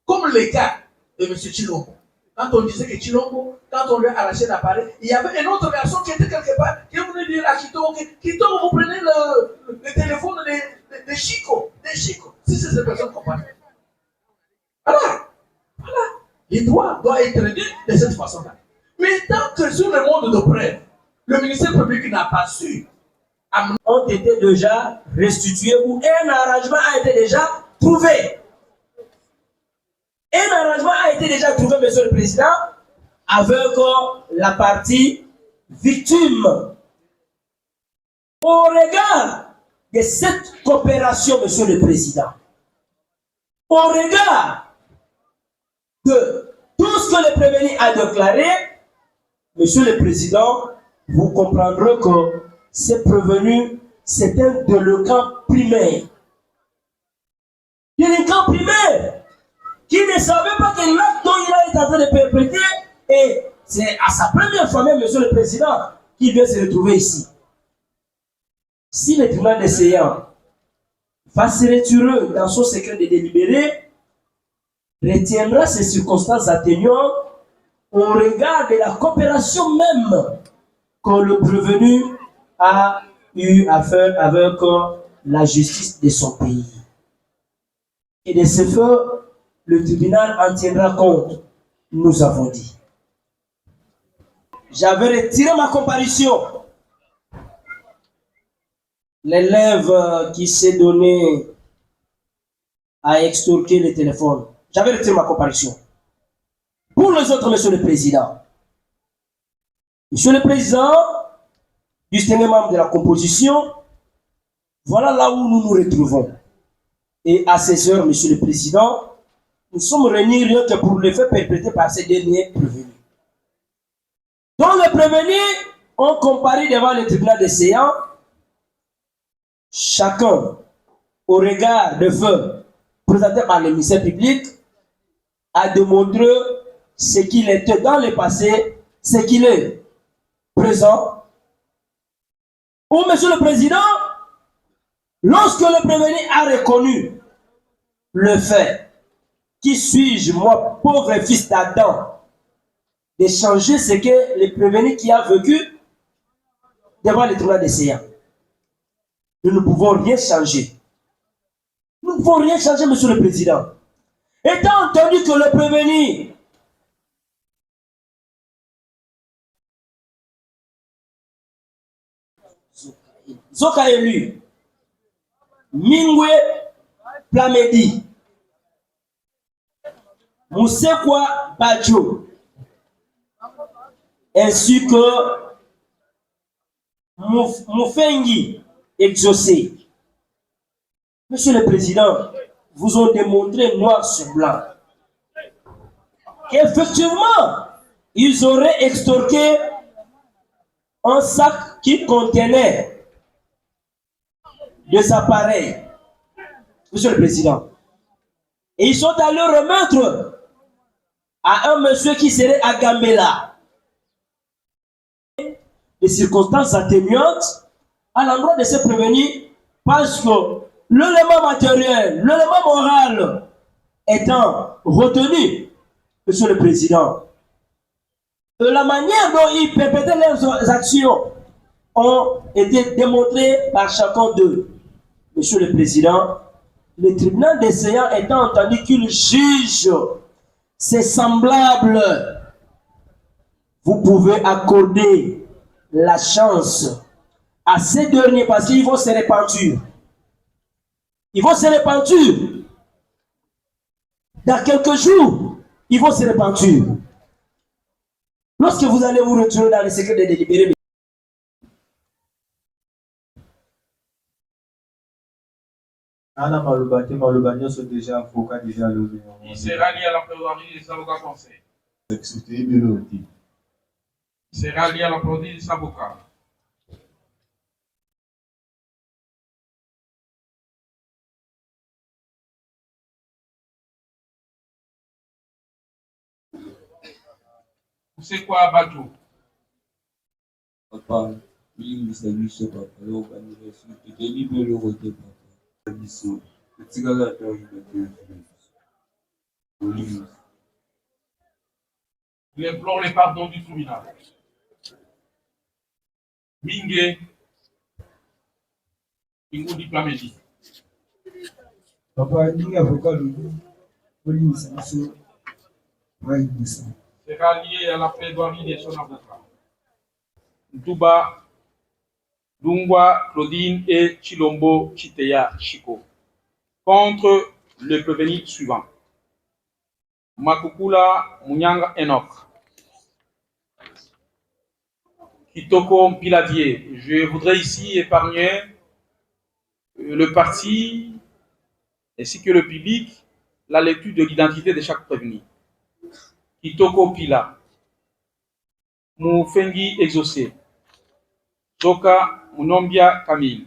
Comme le cas de M. Chilombo. Quand on disait que Chilombo, quand on lui a arraché l'appareil, il y avait un autre garçon qui était quelque part, qui est venu dire à Quito, Quito, vous prenez le téléphone de Chico. Si c'est cette personne qu'on parle. Voilà. Les droits doivent être réduits de cette façon-là. Mais tant que sur le monde de preuve, le ministère public n'a pas su ont été déjà restitués ou un arrangement a été déjà trouvé. Un arrangement a été déjà trouvé, Monsieur le Président, avec la partie victime. Au regard de cette coopération, Monsieur le Président, au regard de tout ce que le prévenu a déclaré, Monsieur le Président, vous comprendrez que ce prévenu, c'est un délinquant primaire. Délinquant primaire qui ne savait pas que l'acte dont il est en train de perpétrer, et c'est à sa première fois même, Monsieur le Président, qu'il vient se retrouver ici. Si le tribunal des séants va se retirer dans son secret de délibéré, retiendra ces circonstances atténuantes au regard de la coopération même que le prévenu a eu à faire avec la justice de son pays. Et de ce fait, le tribunal en tiendra compte, nous avons dit. J'avais retiré ma comparution. L'élève qui s'est donné à extorquer le téléphone, j'avais retiré ma comparution. Pour les autres, Monsieur le Président, Monsieur le Président, distingué membre de la composition, voilà là où nous nous retrouvons. Et à ces heures, Monsieur le Président, nous sommes réunis rien que pour les faits perpétrés par ces derniers prévenus. Donc les prévenus ont comparé devant le tribunal des séants, chacun au regard des faits présentés par le ministère public, a démontré ce qu'il était dans le passé, ce qu'il est présent. Ou, Monsieur le Président, lorsque le prévenu a reconnu le fait, qui suis-je, moi, pauvre fils d'Adam, de changer ce que le prévenu qui a vécu devant le tribunal des séants. Nous ne pouvons rien changer. Nous ne pouvons rien changer, Monsieur le Président. Étant entendu que le prévenu Zoka élu, Mingwe Plamedi, Moussekwa Badjo, ainsi que Moufengi exaucé. Monsieur le Président, vous ont démontré noir sur blanc qu'effectivement, ils auraient extorqué un sac qui contenait des appareils. Monsieur le Président. Et ils sont allés remettre à un monsieur qui serait à Gambela des circonstances atténuantes à l'endroit de se prévenir parce que l'élément matériel, l'élément moral étant retenu, Monsieur le Président, de la manière dont ils perpétraient leurs actions ont été démontrées par chacun d'eux. Monsieur le Président, le tribunal des séants étant entendu qu'il juge ses semblables, vous pouvez accorder la chance à ces derniers parce qu'ils vont se repentir. Ils vont se repentir. Dans quelques jours, ils vont se repentir. Lorsque vous allez vous retrouver dans les secrets de délibérés, Anna Malubate, Malubania sont déjà avocats, déjà levé. Il sera lié à la plaidoirie des avocats français. Il sera lié à la plaidoirie des avocats. C'est quoi Badjo? Papa, il s'agit de papa, l'organisation de délibérer au départ. Il implore les pardons du tribunal. Mingue, Kingo Diplamedi. Papa, il y a avocat le police, Sera lié à la plaidoirie de son avocat. Ntuba, Dungwa, Claudine et Chilombo Chiteya Chiko. Contre le prévenu suivant. Makukula Munyanga Enoch. Kitoko Piladier. Je voudrais ici épargner le parti ainsi que le public la lecture de l'identité de chaque prévenu. Kitoko Pila. Mufengi Exaucé. Zoka Munombia Camille.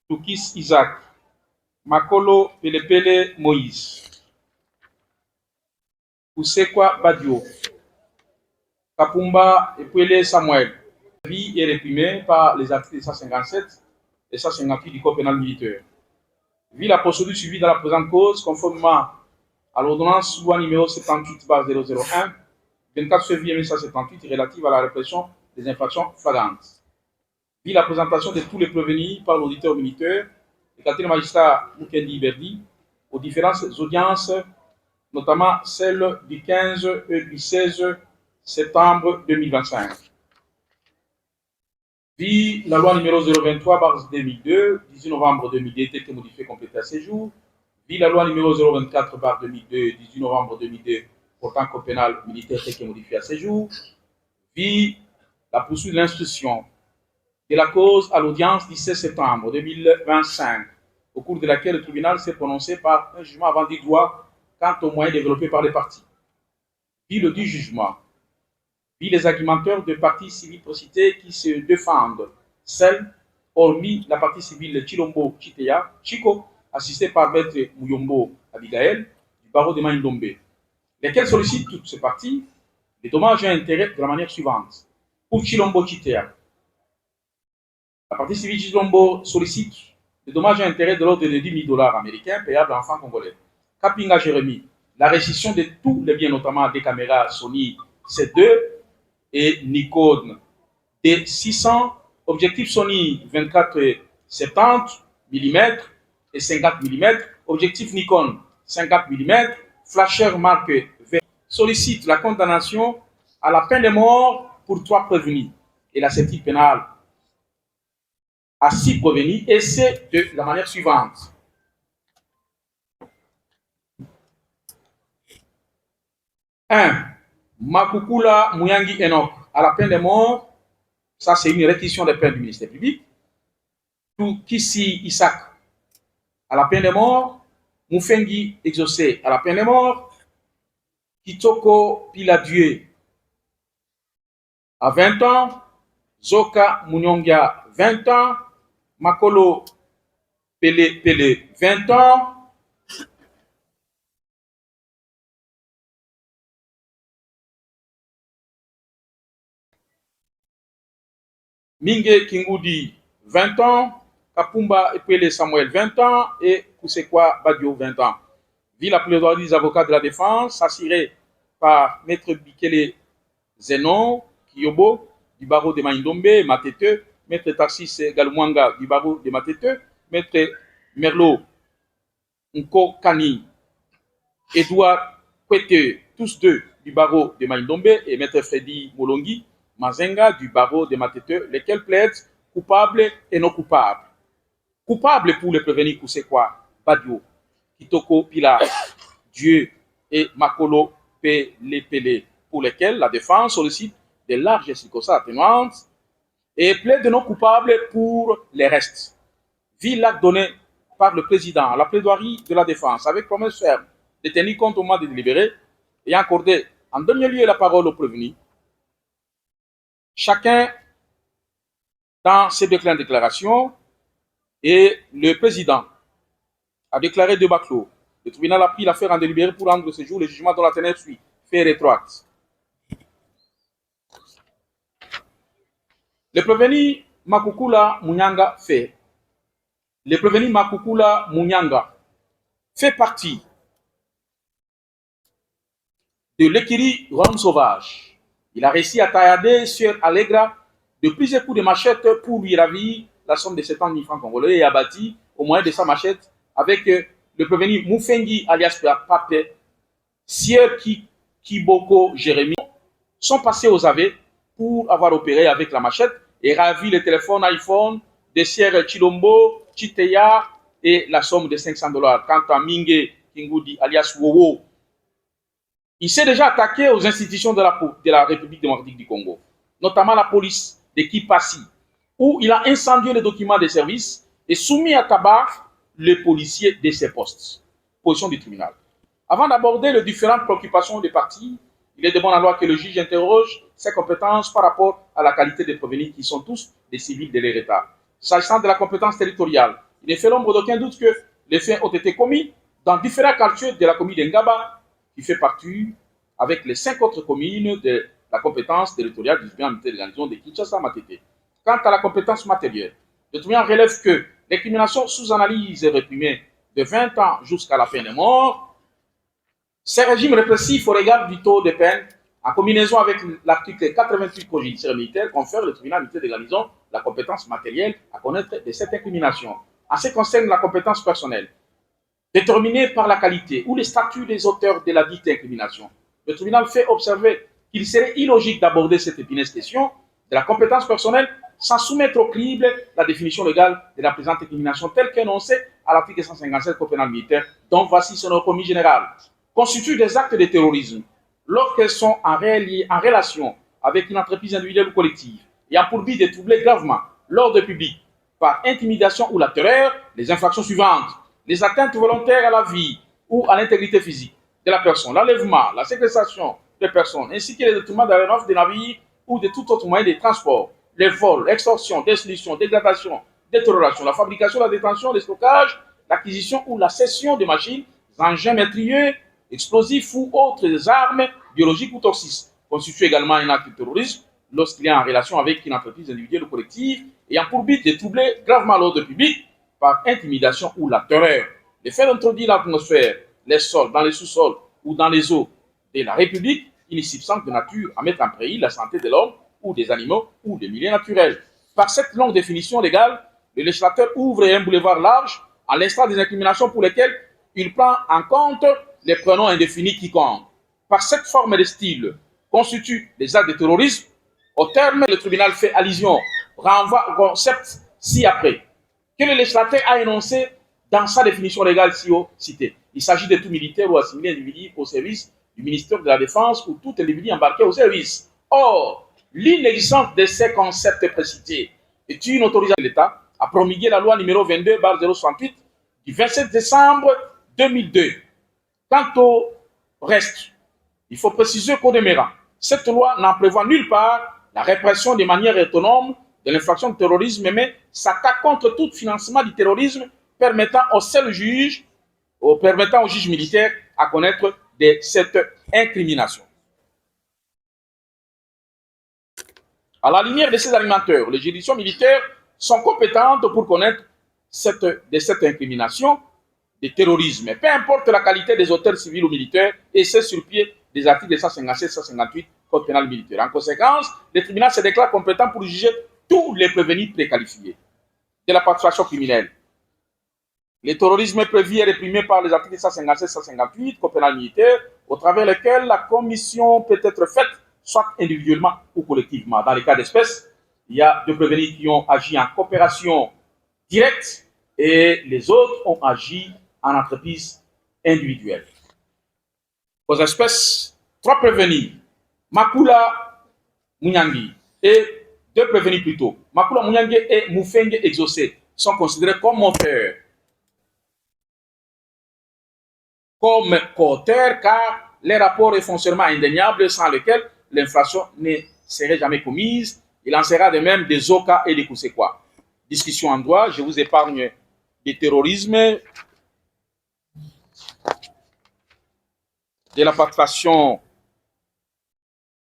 Tukis Isaac. Makolo Pelepele Moïse. Usekwa Badio. Kapumba Epwele Samuel. La vie est réprimée par les articles 157 et 158 du Code pénal militaire. Vu la procédure suivie dans la présente cause, conformément à l'ordonnance loi numéro 78/001, 24 février 1978 relative à la répression des infractions flagrantes. Vu la présentation de tous les prévenus par l'auditeur militaire, le magistrat Mukendi Berdi, aux différentes audiences, notamment celle du 15 et du 16 septembre 2025. Vu la loi numéro 023/2002, 18 novembre 2002, telle que modifiée, complétée à ce jour. Vu la loi numéro 024/2002, 18 novembre 2002, portant code pénal militaire, telle que modifiée à ce jour. Vu la poursuite de l'instruction de la cause à l'audience du 16 septembre 2025, au cours de laquelle le tribunal s'est prononcé par un jugement avant dit droit quant aux moyens développés par les parties. Vu le dit jugement, vu les argumentaires de parties civiles précitées qui se défendent, celles, hormis la partie civile Chilombo Chiteya Chiko, assistée par Maître Muyombo Abigail, du barreau de Maïndombe, lesquelles sollicitent toutes ces parties les dommages et intérêts de la manière suivante. Pour Chilombo Chiteya, la partie civile Chilombo sollicite des dommages et intérêts de l'ordre de 10 000 $ américains payables à enfants congolais. Kapinga Jérémy, la restitution de tous les biens, notamment des caméras Sony C2 et Nikon D600, objectif Sony 24-70 mm et 50 mm, objectif Nikon 50 mm, flasher marque V, sollicite la condamnation à la peine de mort pour 3 prévenus et la sentence pénale à 6 prévenus, et c'est de la manière suivante. 1. Makukula Muyangi Enoch à la peine de mort, ça c'est une réquisition des peines du ministère public. Kisi Isaac à la peine de mort, Mufengi Exaucé à la peine de mort, Kitoko Piladier à 20 ans, Zoka Munyongia 20 ans, Makolo Pele 20 ans, Mingue Kingudi 20 ans, Kapumba Epwele Samuel 20 ans et Kusekwa Badio 20 ans. Vu la plaidoirie des avocats de la défense, assurée par Maître Bikele Zenon Kiyobo du barreau de Maïndombe, Matete, Maître Tarsis Galmwanga du barreau de Matete, Maître Merlot Nko Kani, Edouard Kwete, tous deux du barreau de Maïndombe, et Maître Freddy Molongi Mazenga du barreau de Matete, lesquels plaident coupables et non coupables. Coupables pour les prévenir Koussekwa, Badio, Kitoko Pilar, Dieu et Makolo Pele, pour lesquels la défense sollicite de larges circonstances atténuantes, et plaide non coupables pour les restes. Vu l'acte donné par le président à la plaidoirie de la défense, avec promesse ferme de tenir compte au moment de délibérer et accorder en dernier lieu la parole au prévenu, chacun dans ses déclarations, et le président a déclaré de bas clos. Le tribunal a pris l'affaire en délibéré pour rendre ce jour le jugement dont la teneur suit. Fait rétroacte. Le prévenu Makukula Munyanga fait. Le prévenu Makukula Munyanga fait partie de l'écurie Rome sauvage. Il a réussi à taillarder sur Allegra de plusieurs coups de machette pour lui ravir la somme de 70 000 francs congolais et abattu au moyen de sa machette avec le prévenu Moufengi alias Pape, Sieur Kiboko Jérémy sont passés aux avets pour avoir opéré avec la machette et ravi le téléphone iPhone de Sieur Chilombo, Chiteya et la somme de $500. Quant à Mingue Kingoudi alias Wowo, il s'est déjà attaqué aux institutions de la République démocratique du Congo, notamment la police de Kipasi, où il a incendié les documents des services et soumis à tabac les policiers de ses postes. Position du tribunal. Avant d'aborder les différentes préoccupations des parties, il est de bon aloi que le juge interroge ses compétences par rapport à la qualité des prévenus qui sont tous des civils de l'État. S'agissant de la compétence territoriale, il ne fait l'ombre d'aucun doute que les faits ont été commis dans différents quartiers de la commune d'Engaba, qui fait partie avec les 5 autres communes de la compétence territoriale du tribunal militaire de garnison de Kinshasa-Matete. Quant à la compétence matérielle, le tribunal relève que l'incrimination sous analyse est réprimée de 20 ans jusqu'à la peine de mort. Ces régimes répressifs au regard du taux de peine, en combinaison avec l'article 88 Code judiciaire militaire, confère le tribunal militaire de garnison la compétence matérielle à connaître de cette incrimination. En ce qui concerne la compétence personnelle, déterminée par la qualité ou les statuts des auteurs de la dite incrimination, le tribunal fait observer qu'il serait illogique d'aborder cette épineuse question de la compétence personnelle sans soumettre au crible la définition légale de la présente incrimination telle qu'énoncée à l'article 157 Code pénal militaire, dont voici son commis général. Constituent des actes de terrorisme lorsqu'elles sont en relation avec une entreprise individuelle ou collective ayant pour but de troubler gravement l'ordre public par intimidation ou la terreur les infractions suivantes: les atteintes volontaires à la vie ou à l'intégrité physique de la personne, l'enlèvement, la séquestration de personnes, ainsi que les détournements d'aéronefs, des navires ou de tout autre moyen de transport, les vols, l'extorsion, désolution, dégradation, détérioration, la fabrication, la détention, le stockage, l'acquisition ou la cession de machines, engins métrieux, explosifs ou autres armes biologiques ou toxiques, constitue également un acte de terrorisme lorsqu'il est en relation avec une entreprise individuelle ou collective ayant pour but de troubler gravement l'ordre public par intimidation ou la terreur. Le fait d'introduire l'atmosphère, les sols, dans les sous-sols ou dans les eaux de la République, une substance de nature à mettre en péril la santé de l'homme ou des animaux ou des milieux naturels. Par cette longue définition légale, le législateur ouvre un boulevard large à l'instar des incriminations pour lesquelles il prend en compte les prénoms indéfinis quiconque. Par cette forme de style, constitue des actes de terrorisme. Au terme, le tribunal fait allusion, renvoie au concept ci-après, que le législateur a énoncé dans sa définition légale citée. Il s'agit de tout militaire ou assimilé individu au service du ministère de la Défense ou tout individu embarqué au service. Or, l'inexistence de ces concepts précités est une autorisation de l'État à promulguer la loi numéro 22/068 du 27 décembre 2002. Quant au reste, il faut préciser qu'au demeurant, cette loi n'en prévoit nulle part la répression de manière autonome de l'infraction de terrorisme, mais s'attaque contre tout financement du terrorisme permettant au juge militaire à connaître de cette incrimination. À la lumière de ces argumentaires, les juridictions militaires sont compétentes pour connaître de cette incrimination de terrorisme, peu importe la qualité des auteurs civils ou militaires, et c'est sur pied des articles 157-158 Code pénal militaire. En conséquence, le tribunal se déclare compétent pour juger tous les prévenus préqualifiés de la participation criminelle, Le terrorisme prévu et réprimé par les articles 157-158 Code pénal militaire, au travers lesquels la commission peut être faite, soit individuellement ou collectivement. Dans les cas d'espèce, il y a deux prévenus qui ont agi en coopération directe et les autres ont agi en entreprise individuelle. Aux espèces, 3 prévenus, Makula Munyangi, et 2 prévenus plutôt, Makula Munyangi et Moufenge Exaucé, sont considérés comme auteurs. Comme co-auteurs, car les rapports et fonctionnement indéniables sans lesquels l'infraction ne serait jamais commise. Il en sera de même des Oka et des Koussekwa. Discussion en droit, je vous épargne du terrorisme, de la participation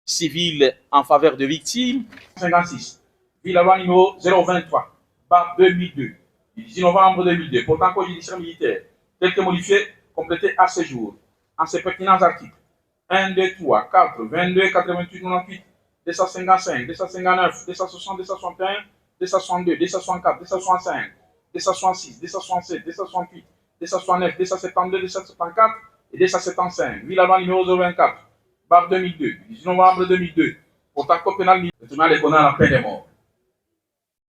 civile en faveur de victimes. 56. Ville loi numéro 023, par 2002, du 10 novembre 2002, portant code judiciaire militaire, tel que modifié, complété à ce jour, en ses pertinents articles 1, 2, 3, 4, 22, 88, 98, 255, 259, 260, 261, 262, 264, 265, 266, 267, 268, 269, 272, 274 et 275. Ville loi numéro 024, par 2002, 10 novembre 2002, portant code pénal militaire, le tribunal les condamne à la peine de mort.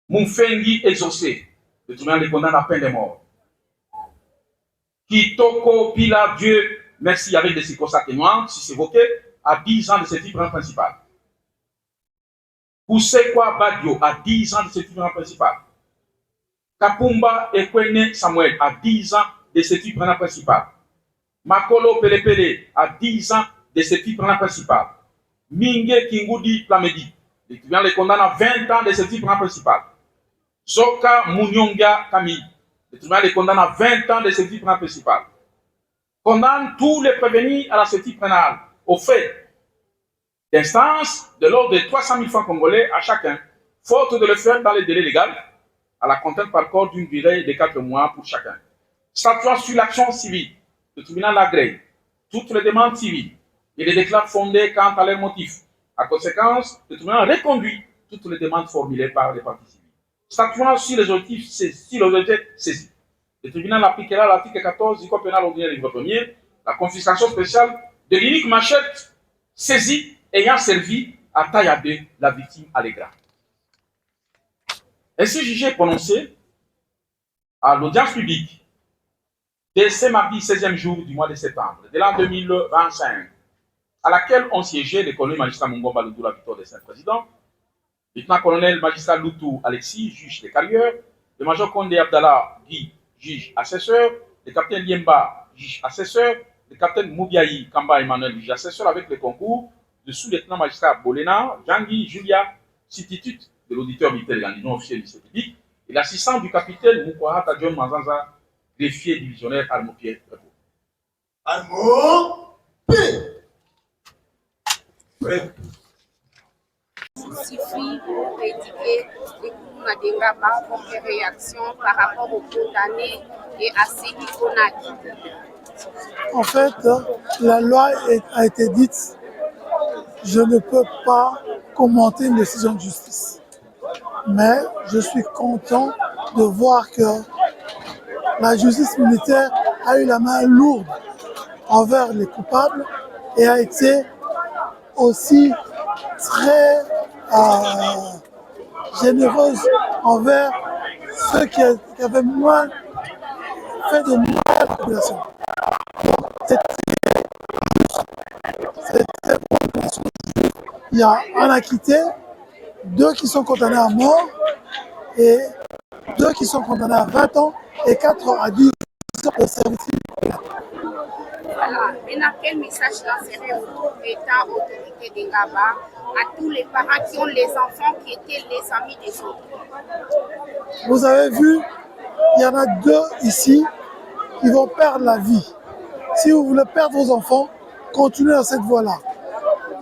Moufengi exaucé, le tribunal les condamne à la peine de mort. Kitoko Pila Dieu, merci avec des circonstances atténuantes, si c'est évoqué, à 10 ans de ce tribunal principal. Koussekwa Badio, à 10 ans de ce tribunal principal. Kapumba Ekwene Samuel, à 10 ans de ce tribunal principal. Makolo Pelepele, à 10 ans de ce tribunal principal. Minge Kingudi Plamedi, le tribunal les condamne à 20 ans de ce tribunal principal. Zoka Munyonga Kami, le tribunal les condamne à 20 ans de ce tribunal principal. Condamne tous les prévenus à la saisie pénale au fait d'instance de l'ordre de 300 000 francs congolais à chacun, faute de le faire dans les délais légaux, à la contrainte par corps d'une durée de 4 mois pour chacun. Statuant sur l'action civile, le tribunal agrée toutes les demandes civiles et les déclare fondées quant à leurs motifs. À conséquence, le tribunal reconduit toutes les demandes formulées par les parties civiles. Statuant sur les objectifs saisis, le tribunal appliquera l'article 14 du Code pénal ordinaire livre 1er, la confiscation spéciale de l'unique machette saisie ayant servi à taillader la victime allégrante. Ainsi jugé et prononcé à l'audience publique dès ce mardi 16e jour du mois de septembre de l'an 2025, à laquelle ont siégé le colonel magistrat Mungomba Loudou, la victoire des 5 présidents, le lieutenant-colonel magistrat Loutou Alexis, juge des carrières, le major Condé Abdallah Guy, juge assesseur, le capitaine Liemba, juge assesseur, le capitaine Moubiaï Kamba Emmanuel, juge assesseur, avec le concours de sous-lieutenant magistrat Bolena, Jean-Guy Julia, substitut de l'auditeur militaire de l'union officielle du public, et l'assistant du capitaine Moukwara Tadjon Mazanza, greffier divisionnaire Armo Pierre Prévost. Armo P. Il suffit pour critiquer les coups Madengaba comme réaction par rapport aux condamnés et à ceux qui connaissent. En fait, la loi a été dite, je ne peux pas commenter une décision de justice. Mais je suis content de voir que la justice militaire a eu la main lourde envers les coupables et a été aussi très généreuse envers ceux qui avaient moins fait de mal à la population. C'est très bon. Il y a un acquitté, 2 qui sont condamnés à mort et 2 qui sont condamnés à 20 ans et 4 à 10 ans de servitude. Voilà. Maintenant, quel message lancerez-vous, État, autorité d'Ingaba, à tous les parents qui ont les enfants qui étaient les amis des autres? Vous avez vu, il y en a 2 ici qui vont perdre la vie. Si vous voulez perdre vos enfants, continuez dans cette voie-là.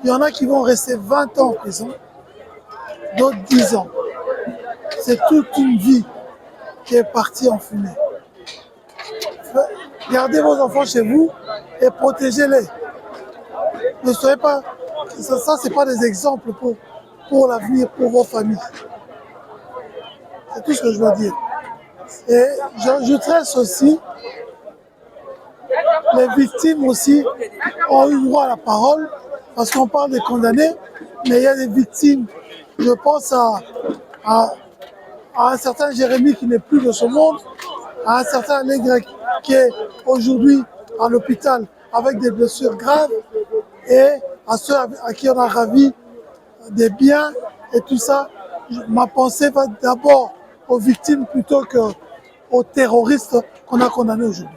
Il y en a qui vont rester 20 ans en prison, d'autres 10 ans. C'est toute une vie qui est partie en fumée. Gardez vos enfants chez vous et protégez-les. Ne soyez pas... Ça c'est pas des exemples pour l'avenir, pour vos familles. C'est tout ce que je dois dire. Et j'ajouterais aussi, les victimes aussi ont eu droit à la parole, parce qu'on parle des condamnés, mais il y a des victimes. Je pense à un certain Jérémy qui n'est plus de ce monde, à un certain Allègre qui est aujourd'hui à l'hôpital avec des blessures graves, et à ceux à qui on a ravi des biens et tout ça. Ma pensée va d'abord aux victimes plutôt qu'aux terroristes qu'on a condamnés aujourd'hui.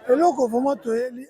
Eloko vraiment toyeli